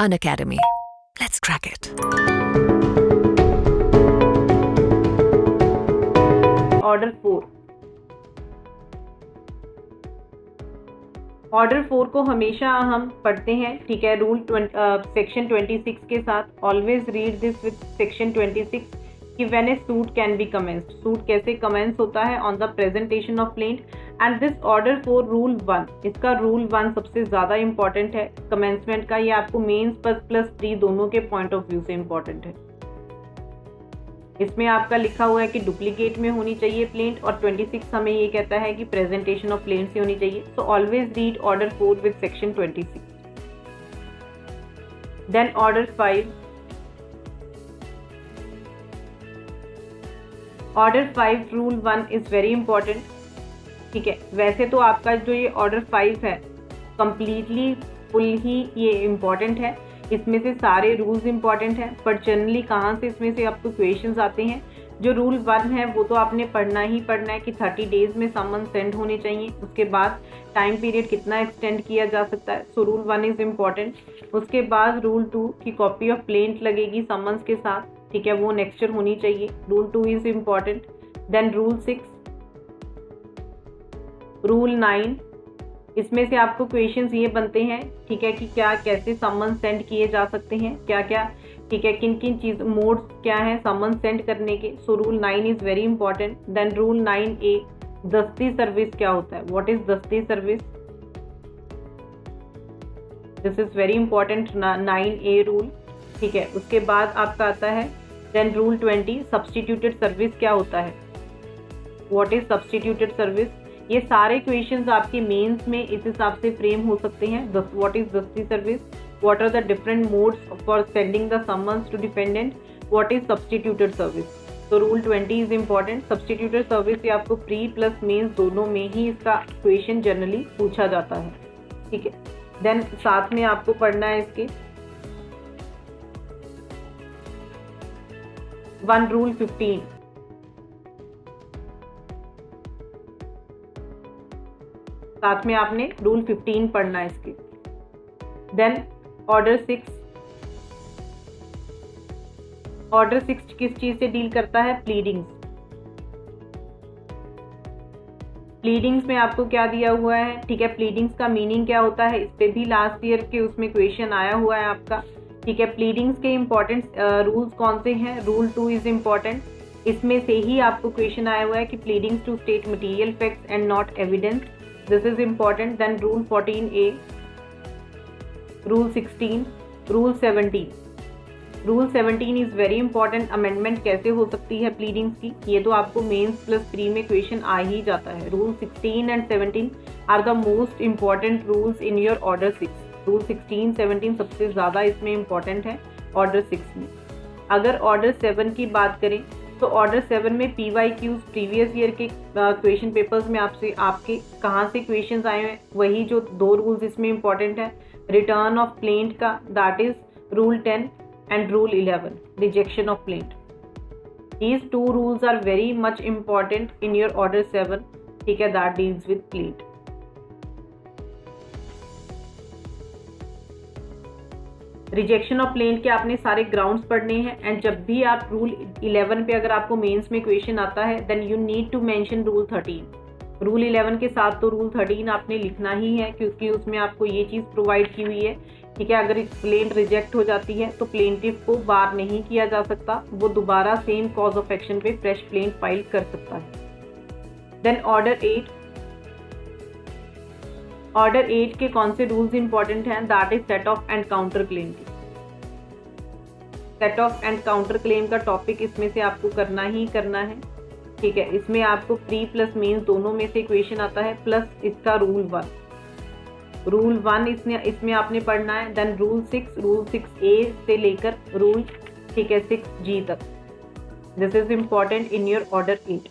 Unacademy. Let's crack it. Order 4। Order 4 को हमेशा हम पढ़ते हैं, ठीक है, सेक्शन 26 के साथ। Always read this with section 26 कि when A suit can be commenced, suit कैसे कमेंस होता है on the presentation of plaint. And this order 4 rule 1, इसका रूल 1 सबसे ज़्यादा इंपॉर्टेंट है कमेंसमेंट का। ये आपको मेंस प्लस प्री दोनों के पॉइंट ऑफ व्यू से इंपॉर्टेंट है। इसमें आपका लिखा हुआ है कि डुप्लीकेट में होनी चाहिए प्लेंट, और 26 हमें ये कहता है कि प्रेजेंटेशन ऑफ प्लेंट से होनी चाहिए। So always read order 4 with section 26। Then order 5। Order 5 rule 1 is very important, ठीक है। वैसे तो आपका जो ये ऑर्डर 5 है कंप्लीटली फुल ही ये इम्पॉर्टेंट है, इसमें से सारे रूल्स इंपॉर्टेंट हैं, पर जनरली कहाँ से इसमें से आपको क्वेश्चंस आते हैं। जो रूल 1 है वो तो आपने पढ़ना ही पढ़ना है कि 30 डेज में समन सेंड होने चाहिए। उसके बाद टाइम पीरियड कितना एक्सटेंड किया जा सकता है, सो रूल 1 इज इम्पॉर्टेंट। उसके बाद रूल 2 की कॉपी ऑफ प्लेंट लगेगी समन्स के साथ, ठीक है, वो नेक्स्टर होनी चाहिए। Rule 2 is important. Then rule 6, rule 9, इसमें से आपको क्वेश्चंस ये बनते हैं, ठीक है, कि क्या कैसे समन सेंड किए जा सकते हैं, क्या क्या, ठीक है, किन किन चीज मोड्स क्या है समन सेंड करने के। So rule 9 is very important. Then rule 9A, दस्ती सर्विस क्या होता है, व्हाट इज दस्ती service, this is very important 9A rule, ठीक है। उसके बाद आपका आता है देन रूल 20, सब्सटीट्यूटेड सर्विस क्या होता है, व्हाट इज सब्सटीट्यूटेड सर्विस। ये सारे क्वेश्चंस आपके मेंस में इस हिसाब से फ्रेम हो सकते हैं। व्हाट इज दस्ती service, what are the different modes for sending the summons to defendant, what is substituted service. तो rule 20 is important. Substituted service से आपको प्री प्लस मेंस दोनों में ही इसका क्वेश्चन जनरली पूछा जाता है, ठीक है। देन साथ में आपको पढ़ना है इसके 1 रूल 15, साथ में आपने रूल 15 पढ़ना है इसके। देन ऑर्डर 6, ऑर्डर 6 किस चीज से डील करता है, प्लीडिंग्स। प्लीडिंग्स में आपको क्या दिया हुआ है, ठीक है, प्लीडिंग्स का मीनिंग क्या होता है, इस पे भी लास्ट ईयर के उसमें क्वेश्चन आया हुआ है आपका, ठीक है। प्लीडिंग्स के इंपॉर्टेंट रूल्स कौन से हैं, रूल 2 इज इम्पॉर्टेंट। इसमें से ही आपको क्वेश्चन आया हुआ है कि pleadings to state material facts and not evidence, this is important. Then rule 14A, rule 16, rule 17, rule 17 is very important। Amendment कैसे हो सकती है प्लीडिंग्स की, ये तो आपको मेंस प्लस प्री में क्वेश्चन आ ही जाता है। Rule 16 and 17 are the most important rules in your order 6। Rule 16, 17 सबसे ज़्यादा इसमें इम्पॉर्टेंट है ऑर्डर 6 में। अगर ऑर्डर 7 की बात करें तो ऑर्डर 7 में PYQs प्रीवियस ईयर के क्वेश्चन पेपर्स में आपके कहाँ से क्वेश्चंस आए हैं, वही जो 2 रूल्स इसमें इंपॉर्टेंट है। रिटर्न ऑफ प्लेंट का, that is rule 10 and rule 11, rejection of plaint. These 2 rules are very much important in your order 7, ठीक है, that deals with plaint. Rejection of plaint के आपने सारे ग्राउंड्स पढ़ने हैं। एंड जब भी आप रूल 11 पे अगर आपको मेंस में क्वेश्चन आता है then you need to mention rule 13। Rule 11 के साथ तो रूल 13 आपने लिखना ही है, क्योंकि उसमें आपको ये चीज़ प्रोवाइड की हुई है, ठीक है। अगर प्लेंट रिजेक्ट हो जाती है तो प्लेंटिफ को बार नहीं किया जा सकता, वो दोबारा सेम कॉज ऑफ एक्शन पे फ्रेश प्लेंट फाइल कर सकता है। देन ऑर्डर 8, ऑर्डर 8 के कौन से रूल्स इंपॉर्टेंट हैं, that is set off and counter claim की। Set off and counter claim का टॉपिक इसमें से आपको करना ही करना है, ठीक है। इसमें आपको प्री प्लस मेंस दोनों में से क्वेश्चन आता है, प्लस इसका रूल 1। रूल 1 इसमें आपने पढ़ना है। देन रूल 6, रूल 6A से लेकर रूल, ठीक है, 6G तक, this is important in your order 8।